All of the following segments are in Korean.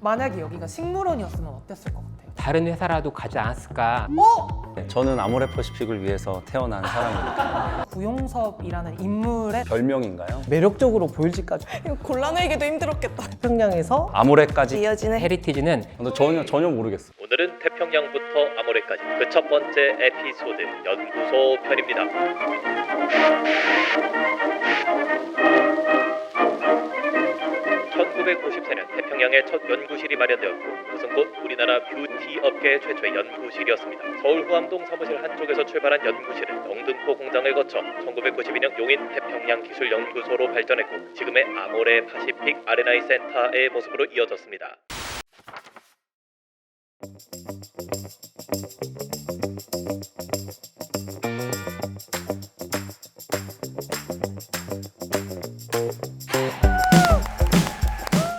만약에 여기가 식물원이었으면 어땠을 것 같아요? 다른 회사라도 가지 않았을까. 네, 저는 아모레퍼시픽을 위해서 태어난 사람입니다. 구용섭이라는 인물의 별명인가요? 매력적으로 보일지까지 이거 골라내기도 힘들었겠다. 태평양에서 아모레까지? 이어지는 헤리티지는 근데 전혀 모르겠어요. 오늘은 태평양부터 아모레까지 그 첫 번째 에피소드 연구소 편입니다. 1994년 태평양에 첫 연구실이 마련되었고 그것은 곧 우리나라 뷰티 업계 최초의 연구실이었습니다. 서울 후암동 사무실 한쪽에서 출발한 연구실은 영등포 공장을 거쳐 1992년 용인 태평양 기술연구소로 발전했고 지금의 아모레 파시픽 R&I 센터의 모습으로 이어졌습니다.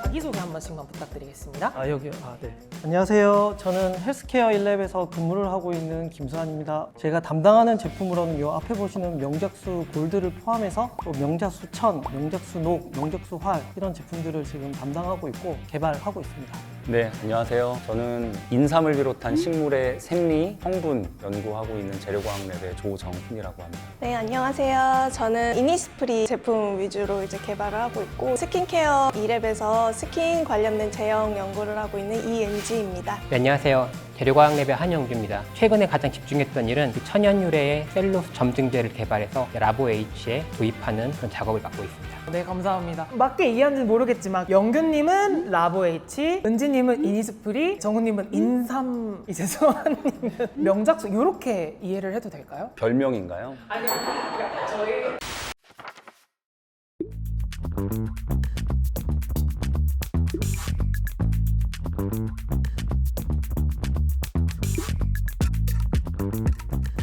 자기소개 한 번씩만 부탁드리겠습니다. 여기요. 네. 안녕하세요. 저는 헬스케어 1랩에서 근무를 하고 있는 김수환입니다. 제가 담당하는 제품으로는 이 앞에 보시는 명작수 골드를 포함해서 또 명작수 천, 명작수 녹, 명작수 활 이런 제품들을 지금 담당하고 있고 개발하고 있습니다. 네, 안녕하세요. 저는 인삼을 비롯한 식물의 생리, 성분 연구하고 있는 재료과학랩의 조정훈이라고 합니다. 네, 안녕하세요. 저는 이니스프리 제품 위주로 이제 개발을 하고 있고 스킨케어 2랩에서 스킨 관련된 제형 연구를 하고 있는 이은지입니다. 네, 안녕하세요. 재료과학랩의 한영주입니다. 최근에 가장 집중했던 일은 그 천연 유래의 셀룰로스 점증제를 개발해서 라보H에 도입하는 그런 작업을 맡고 있습니다. 네, 감사합니다. 맞게 이해한지는 모르겠지만 영균님은 라보H, 은지님은 이니스프리, 정우님은 인삼, 이제 수환님은 명작수 이렇게 이해를 해도 될까요? 별명인가요?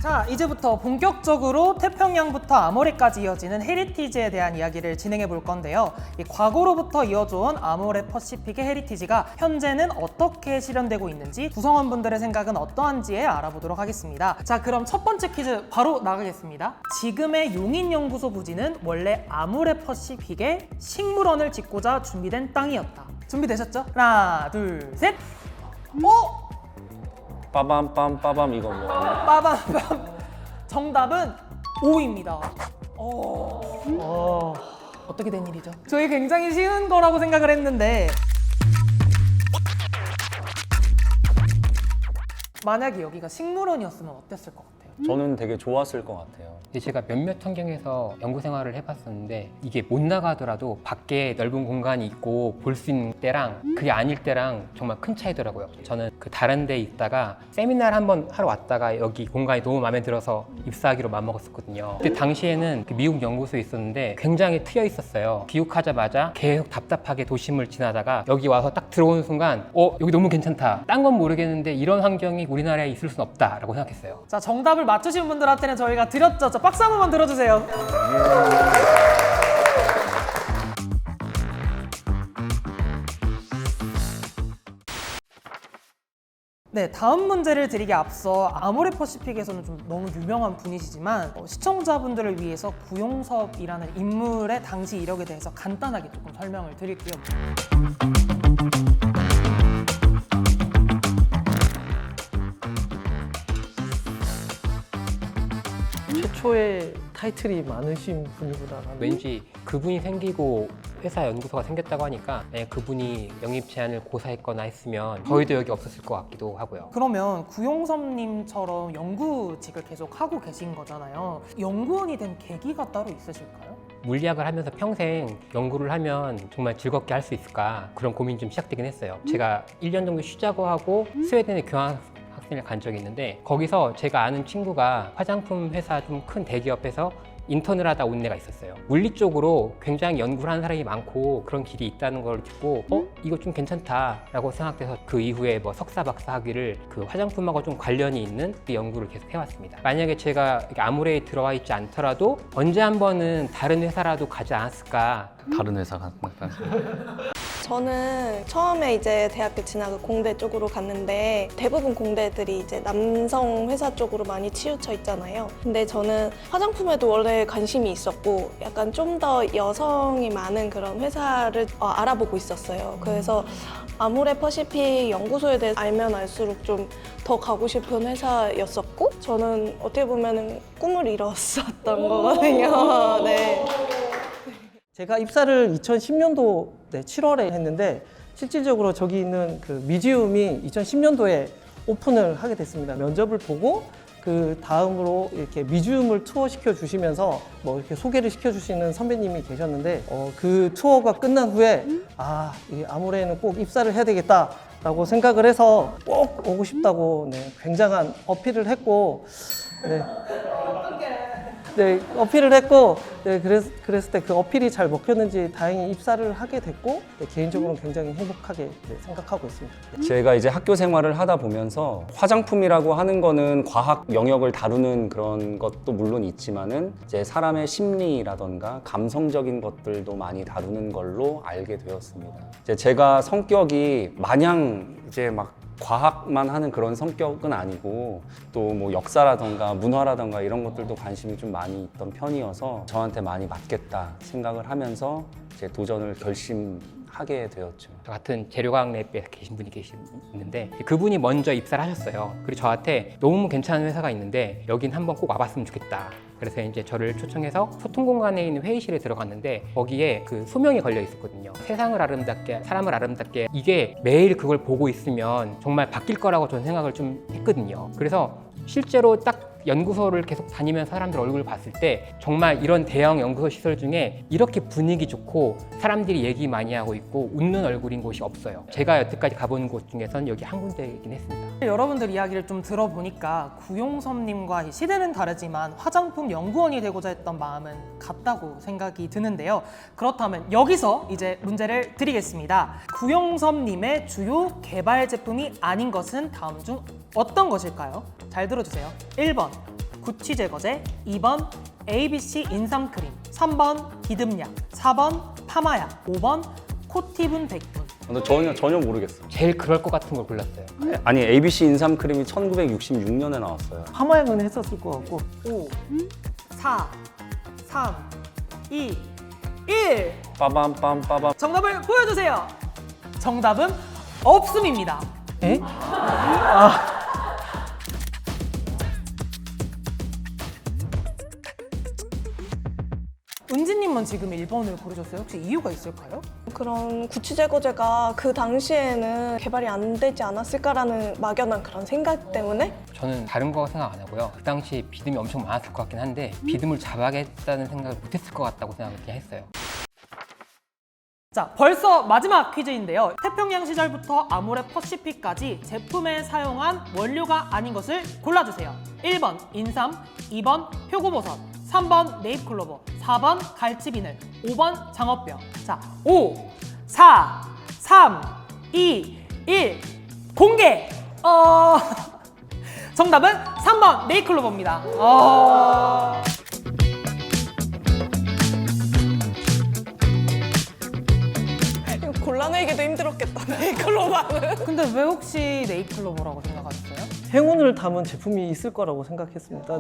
자, 이제부터 본격적으로 태평양부터 아모레까지 이어지는 헤리티지에 대한 이야기를 진행해 볼 건데요. 이 과거로부터 이어져온 아모레 퍼시픽의 헤리티지가 현재는 어떻게 실현되고 있는지 구성원분들의 생각은 어떠한지에 알아보도록 하겠습니다. 자, 그럼 첫 번째 퀴즈 바로 나가겠습니다. 지금의 용인연구소 부지는 원래 아모레 퍼시픽의 식물원을 짓고자 준비된 땅이었다. 준비되셨죠? 하나, 둘, 셋! 빠밤 이거 뭐? 빠밤빰. 정답은 O입니다. 어떻게 된 일이죠? 저희 굉장히 쉬운 거라고 생각을 했는데 만약에 여기가 식물원이었으면 어땠을 것 같아요? 저는 되게 좋았을 것 같아요. 제가 몇몇 환경에서 연구 생활을 해봤었는데 이게 못 나가더라도 밖에 넓은 공간이 있고 볼 수 있는 때랑 그게 아닐 때랑 정말 큰 차이더라고요. 저는 그 다른 데 있다가 세미나를 한번 하러 왔다가 여기 공간이 너무 마음에 들어서 입사하기로 마음먹었었거든요. 그때 당시에는 그 미국 연구소에 있었는데 굉장히 트여 있었어요. 귀국하자마자 계속 답답하게 도심을 지나다가 여기 와서 딱 들어오는 순간 여기 너무 괜찮다. 딴 건 모르겠는데 이런 환경이 우리나라에 있을 수는 없다라고 생각했어요. 자, 정답을 맞추신 분들한테는 저희가 드렸죠. 자, 박수 한 번만 들어주세요. 네, 다음 문제를 드리기 앞서 아모레 퍼시픽에서는 좀 너무 유명한 분이시지만 시청자분들을 위해서 구용섭이라는 인물의 당시 이력에 대해서 간단하게 조금 설명을 드릴게요. 최초의 타이틀이 많으신 분이구나라는. 왠지 그분이 생기고 회사 연구소가 생겼다고 하니까 만약 그분이 영입 제안을 고사했거나 했으면 저희도 여기 없었을 것 같기도 하고요. 그러면 구용섭님처럼 연구직을 계속 하고 계신 거잖아요. 연구원이 된 계기가 따로 있으실까요? 물리학을 하면서 평생 연구를 하면 정말 즐겁게 할 수 있을까 그런 고민이 좀 시작되긴 했어요. 제가 1년 정도 쉬자고 하고 스웨덴에 교환학생을 간 적이 있는데 거기서 제가 아는 친구가 화장품 회사 좀 큰 대기업에서 인턴을 하다 온 애가 있었어요. 물리 쪽으로 굉장히 연구를 하는 사람이 많고 그런 길이 있다는 걸 듣고 이거 좀 괜찮다라고 생각돼서 그 이후에 뭐 석사 박사 학위를 그 화장품하고 좀 관련이 있는 그 연구를 계속 해왔습니다. 만약에 제가 아모레에 들어와 있지 않더라도 언제 한 번은 다른 회사라도 가지 않았을까. 다른 회사 같은 저는 처음에 이제 대학교 진학을 공대 쪽으로 갔는데 대부분 공대들이 이제 남성 회사 쪽으로 많이 치우쳐 있잖아요. 근데 저는 화장품에도 원래 관심이 있었고 약간 좀 더 여성이 많은 그런 회사를 알아보고 있었어요. 그래서 아모레 퍼시픽 연구소에 대해 알면 알수록 좀 더 가고 싶은 회사였었고 저는 어떻게 보면 꿈을 이뤘었던 거거든요. 네. 제가 입사를 2010년도 7월에 했는데 실질적으로 저기 있는 그 뮤지엄이 2010년도에 오픈을 하게 됐습니다. 면접을 보고 그 다음으로 이렇게 뮤지엄을 투어 시켜 주시면서 뭐 이렇게 소개를 시켜 주시는 선배님이 계셨는데 그 투어가 끝난 후에 이 아모레에는 꼭 입사를 해야 되겠다라고 생각을 해서 꼭 오고 싶다고 굉장한 어필을 했고 어필을 했고 그랬을 때 그 어필이 잘 먹혔는지 다행히 입사를 하게 됐고 개인적으로는 굉장히 행복하게 생각하고 있습니다. 제가 이제 학교 생활을 하다 보면서 화장품이라고 하는 거는 과학 영역을 다루는 그런 것도 물론 있지만은 이제 사람의 심리라던가 감성적인 것들도 많이 다루는 걸로 알게 되었습니다. 이제 제가 성격이 마냥 이제 막 과학만 하는 그런 성격은 아니고 또 뭐 역사라던가 문화라던가 이런 것들도 관심이 좀 많이 있던 편이어서 저한테 많이 맞겠다 생각을 하면서 이제 도전을 결심하게 되었죠. 저 같은 재료과학랩에 계신 분이 있는데 그분이 먼저 입사를 하셨어요. 그리고 저한테 너무 괜찮은 회사가 있는데 여긴 한번 꼭 와봤으면 좋겠다. 그래서 이제 저를 초청해서 소통 공간에 있는 회의실에 들어갔는데 거기에 그 소명이 걸려 있었거든요. 세상을 아름답게, 사람을 아름답게, 이게 매일 그걸 보고 있으면 정말 바뀔 거라고 저는 생각을 좀 했거든요. 그래서 실제로 딱 연구소를 계속 다니면서 사람들 얼굴을 봤을 때 정말 이런 대형 연구소 시설 중에 이렇게 분위기 좋고 사람들이 얘기 많이 하고 있고 웃는 얼굴인 곳이 없어요. 제가 여태까지 가본 곳 중에선 여기 한 군데이긴 했습니다. 여러분들 이야기를 좀 들어보니까 구용섭님과 시대는 다르지만 화장품 연구원이 되고자 했던 마음은 같다고 생각이 드는데요. 그렇다면 여기서 이제 문제를 드리겠습니다. 구용섭님의 주요 개발 제품이 아닌 것은 다음 중 어떤 것일까요? 잘 들어주세요. 1번 구취 제거제, 2번 ABC 인삼크림, 3번 비듬약, 4번 파마약, 5번 코티분 백분. 전혀 모르겠어. 제일 그럴 것 같은 걸 골랐어요. 아니 ABC 인삼크림이 1966년에 나왔어요. 파마약은 했었을 것 같고 5, 4, 3, 2, 1. 빠밤빰빠밤. 정답을 보여주세요. 정답은 없음입니다. 에? 은지님은 지금 1번을 고르셨어요. 혹시 이유가 있을까요? 그런 구취 제거제가 그 당시에는 개발이 안 되지 않았을까라는 막연한 그런 생각 때문에 저는 다른 거 생각 안 하고요. 그 당시 비듬이 엄청 많았을 것 같긴 한데 비듬을 잡아야겠다는 생각을 못했을 것 같다고 생각을 그냥 했어요. 자, 벌써 마지막 퀴즈인데요. 태평양 시절부터 아모레 퍼시픽까지 제품에 사용한 원료가 아닌 것을 골라주세요. 1번 인삼, 2번 표고버섯, 3번 네잎클로버, 4번 갈치비늘, 5번 장어뼈. 자, 5, 4, 3, 2, 1 공개! 정답은 3번 네잎클로버입니다. 골라내기도 힘들었겠다. 네잎클로버는. 근데 왜 혹시 네잎클로버라고 생각하셨어요? 행운을 담은 제품이 있을 거라고 생각했습니다.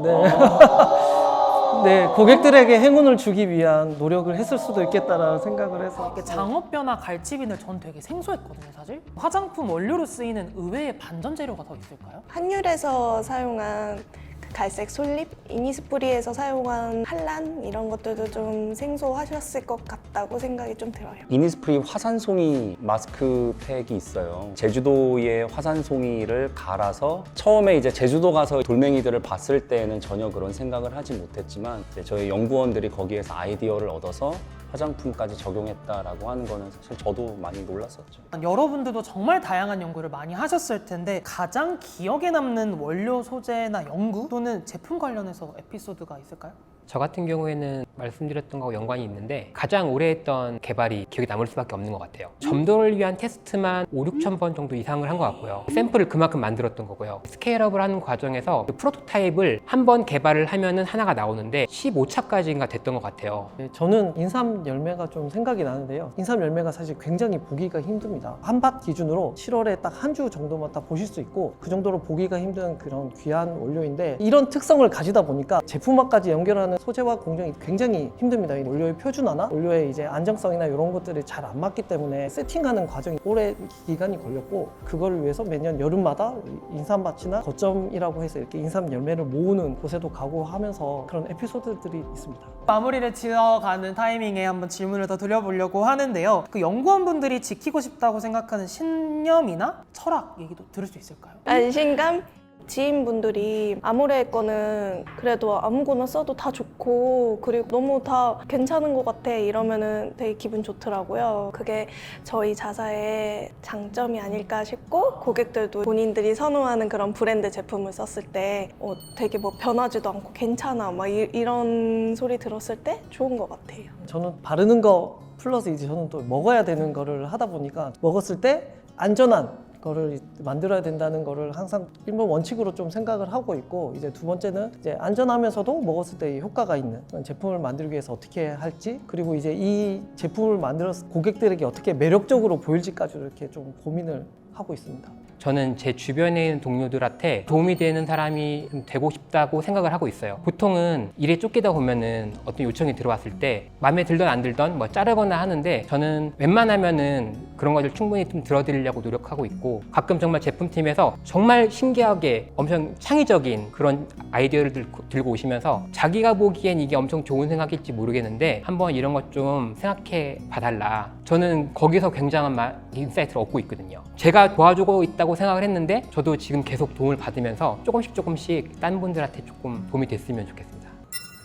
네, 고객들에게 행운을 주기 위한 노력을 했을 수도 있겠다라는 생각을 해서 이렇게 장어뼈나 갈치비늘 전 되게 생소했거든요, 사실. 화장품 원료로 쓰이는 의외의 반전 재료가 더 있을까요? 한율에서 사용한 그 갈색 솔잎, 이니스프리에서 사용한 한란 이런 것들도 좀 생소하셨을 것 같다고 생각이 좀 들어요. 이니스프리 화산송이 마스크팩이 있어요. 제주도의 화산송이를 갈아서 처음에 이제 제주도 가서 돌멩이들을 봤을 때에는 전혀 그런 생각을 하지 못했지만 이제 저희 연구원들이 거기에서 아이디어를 얻어서 화장품까지 적용했다라고 하는 거는 사실 저도 많이 놀랐었죠. 여러분들도 정말 다양한 연구를 많이 하셨을 텐데 가장 기억에 남는 원료 소재나 연구 또는 제품 관련해서 에피소드가 있을까요? 저 같은 경우에는 말씀드렸던 거하고 연관이 있는데 가장 오래 했던 개발이 기억에 남을 수밖에 없는 것 같아요. 점도를 위한 테스트만 5, 6천 번 정도 이상을 한 것 같고요. 샘플을 그만큼 만들었던 거고요. 스케일업을 하는 과정에서 그 프로토타입을 한 번 개발을 하면은 하나가 나오는데 15차까지인가 됐던 것 같아요. 저는 인삼 열매가 좀 생각이 나는데요. 인삼 열매가 사실 굉장히 보기가 힘듭니다. 한 밭 기준으로 7월에 딱 한 주 정도만 딱 보실 수 있고 그 정도로 보기가 힘든 그런 귀한 원료인데 이런 특성을 가지다 보니까 제품화까지 연결하는 소재화 공정이 굉장히 힘듭니다. 이 원료의 표준화나 원료의 이제 안정성이나 이런 것들이 잘 안 맞기 때문에 세팅하는 과정이 오래 기간이 걸렸고, 그거를 위해서 매년 여름마다 인삼밭이나 거점이라고 해서 이렇게 인삼 열매를 모으는 곳에도 가고 하면서 그런 에피소드들이 있습니다. 마무리를 지어가는 타이밍에 한번 질문을 더 드려보려고 하는데요. 그 연구원분들이 지키고 싶다고 생각하는 신념이나 철학 얘기도 들을 수 있을까요? 안심감? 지인분들이 아모레 거는 그래도 아무거나 써도 다 좋고 그리고 너무 다 괜찮은 것 같아 이러면은 되게 기분 좋더라고요. 그게 저희 자사의 장점이 아닐까 싶고, 고객들도 본인들이 선호하는 그런 브랜드 제품을 썼을 때 되게 뭐 변하지도 않고 괜찮아 막 이런 소리 들었을 때 좋은 것 같아요. 저는 바르는 거 플러스 이제 저는 또 먹어야 되는 거를 하다 보니까 먹었을 때 안전한 거를 만들어야 된다는 거를 항상 일본 원칙으로 좀 생각을 하고 있고, 이제 두 번째는 이제 안전하면서도 먹었을 때 효과가 있는 그런 제품을 만들기 위해서 어떻게 할지, 그리고 이제 이 제품을 만들어서 고객들에게 어떻게 매력적으로 보일지까지 이렇게 좀 고민을 하고 있습니다. 저는 제 주변에 있는 동료들한테 도움이 되는 사람이 좀 되고 싶다고 생각을 하고 있어요. 보통은 일에 쫓기다 보면은 어떤 요청이 들어왔을 때 마음에 들던 안 들던 뭐 자르거나 하는데, 저는 웬만하면은 그런 것들 충분히 좀 들어드리려고 노력하고 있고, 가끔 정말 제품팀에서 정말 신기하게 엄청 창의적인 그런 아이디어를 들고 오시면서 자기가 보기엔 이게 엄청 좋은 생각일지 모르겠는데 한번 이런 것 좀 생각해 봐달라. 저는 거기서 굉장한 인사이트를 얻고 있거든요. 제가 도와주고 있다고 생각을 했는데 저도 지금 계속 도움을 받으면서 조금씩 딴 분들한테 조금 도움이 됐으면 좋겠습니다.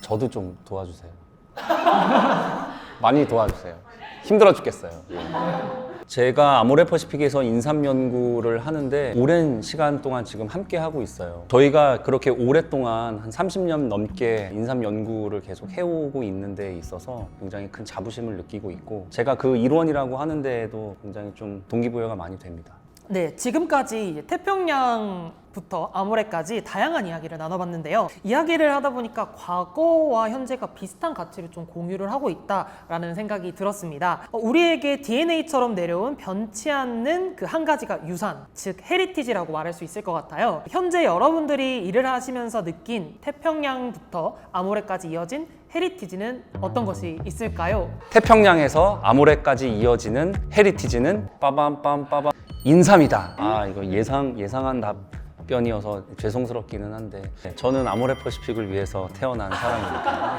저도 좀 도와주세요. 많이 도와주세요. 힘들어 죽겠어요. 제가 아모레퍼시픽에서 인삼 연구를 하는데 오랜 시간 동안 지금 함께 하고 있어요. 저희가 그렇게 오랫동안 한 30년 넘게 인삼 연구를 계속 해오고 있는 데 있어서 굉장히 큰 자부심을 느끼고 있고, 제가 그 일원이라고 하는 데에도 굉장히 좀 동기부여가 많이 됩니다. 네, 지금까지 태평양부터 아모레까지 다양한 이야기를 나눠봤는데요. 이야기를 하다 보니까 과거와 현재가 비슷한 가치를 좀 공유를 하고 있다라는 생각이 들었습니다. 우리에게 DNA처럼 내려온 변치 않는 그 한 가지가 유산, 즉 헤리티지라고 말할 수 있을 것 같아요. 현재 여러분들이 일을 하시면서 느낀 태평양부터 아모레까지 이어진 헤리티지는 어떤 것이 있을까요? 태평양에서 아모레까지 이어지는 헤리티지는 빠밤빰빠밤 인삼이다. 이거 예상한 답변이어서 죄송스럽기는 한데, 저는 아모레퍼시픽을 위해서 태어난 사람이니까.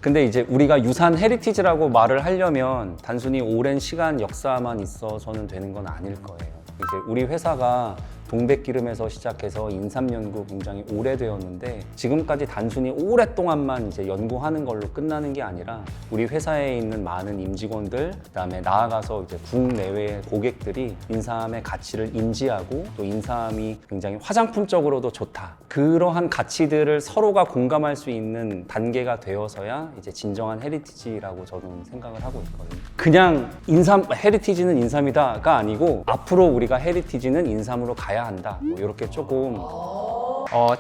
근데 이제 우리가 유산 헤리티지라고 말을 하려면 단순히 오랜 시간 역사만 있어서는 되는 건 아닐 거예요. 이제 우리 회사가 동백기름에서 시작해서 인삼 연구 굉장히 오래되었는데, 지금까지 단순히 오랫동안만 이제 연구하는 걸로 끝나는 게 아니라 우리 회사에 있는 많은 임직원들, 그다음에 나아가서 이제 국내외 고객들이 인삼의 가치를 인지하고 또 인삼이 굉장히 화장품적으로도 좋다, 그러한 가치들을 서로가 공감할 수 있는 단계가 되어서야 이제 진정한 헤리티지라고 저는 생각을 하고 있거든요. 그냥 헤리티지는 인삼이다가 아니고 앞으로 우리가 헤리티지는 인삼으로 가야 한다, 뭐 이렇게 조금.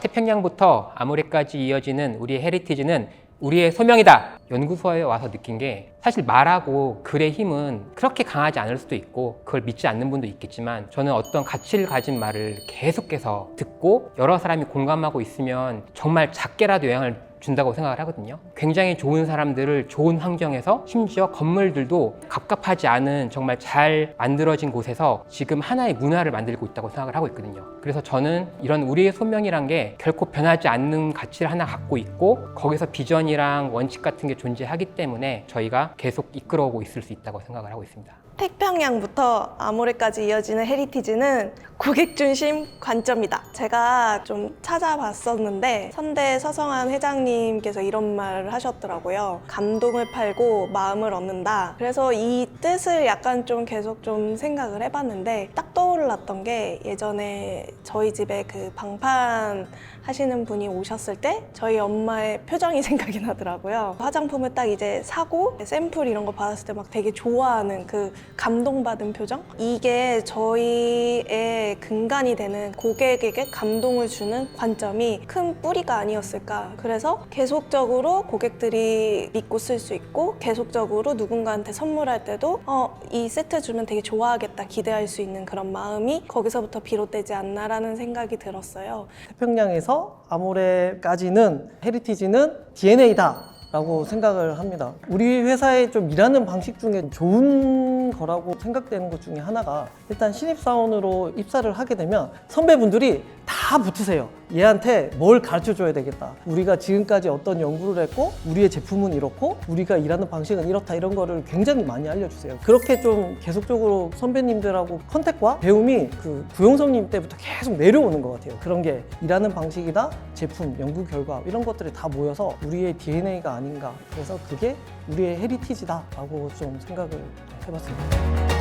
태평양부터 아모레까지 이어지는 우리의 헤리티지는 우리의 소명이다. 연구소에 와서 느낀 게, 사실 말하고 글의 힘은 그렇게 강하지 않을 수도 있고 그걸 믿지 않는 분도 있겠지만, 저는 어떤 가치를 가진 말을 계속해서 듣고 여러 사람이 공감하고 있으면 정말 작게라도 영향을 준다고 생각을 하거든요. 굉장히 좋은 사람들을 좋은 환경에서, 심지어 건물들도 갑갑하지 않은 정말 잘 만들어진 곳에서 지금 하나의 문화를 만들고 있다고 생각을 하고 있거든요. 그래서 저는 이런 우리의 소명이란 게 결코 변하지 않는 가치를 하나 갖고 있고, 거기서 비전이랑 원칙 같은 게 존재하기 때문에 저희가 계속 이끌어오고 있을 수 있다고 생각을 하고 있습니다. 태평양부터 아모레까지 이어지는 헤리티지는 고객 중심 관점이다. 제가 좀 찾아봤었는데 선대 서성한 회장님께서 이런 말을 하셨더라고요. 감동을 팔고 마음을 얻는다. 그래서 이 뜻을 약간 좀 계속 좀 생각을 해봤는데, 딱 떠올랐던 게 예전에 저희 집에 그 방판 하시는 분이 오셨을 때 저희 엄마의 표정이 생각이 나더라고요. 화장품을 딱 이제 사고 샘플 이런 거 받았을 때 막 되게 좋아하는 그 감동받은 표정? 이게 저희의 근간이 되는 고객에게 감동을 주는 관점이 큰 뿌리가 아니었을까. 그래서 계속적으로 고객들이 믿고 쓸 수 있고 계속적으로 누군가한테 선물할 때도 이 세트 주면 되게 좋아하겠다 기대할 수 있는 그런 마음이 거기서부터 비롯되지 않나라는 생각이 들었어요. 태평양에서 아모레까지는 헤리티지는 DNA다 라고 생각을 합니다. 우리 회사에 좀 일하는 방식 중에 좋은 거라고 생각되는 것 중에 하나가 일단 신입사원으로 입사를 하게 되면 선배분들이 다 붙으세요. 얘한테 뭘 가르쳐 줘야 되겠다. 우리가 지금까지 어떤 연구를 했고 우리의 제품은 이렇고 우리가 일하는 방식은 이렇다 이런 거를 굉장히 많이 알려주세요. 그렇게 좀 계속적으로 선배님들하고 컨택과 배움이 그 구용섭님 때부터 계속 내려오는 것 같아요. 그런 게 일하는 방식이나 제품, 연구 결과 이런 것들이 다 모여서 우리의 DNA가 아닌가. 그래서 그게 우리의 헤리티지다라고 좀 생각을 해봤습니다.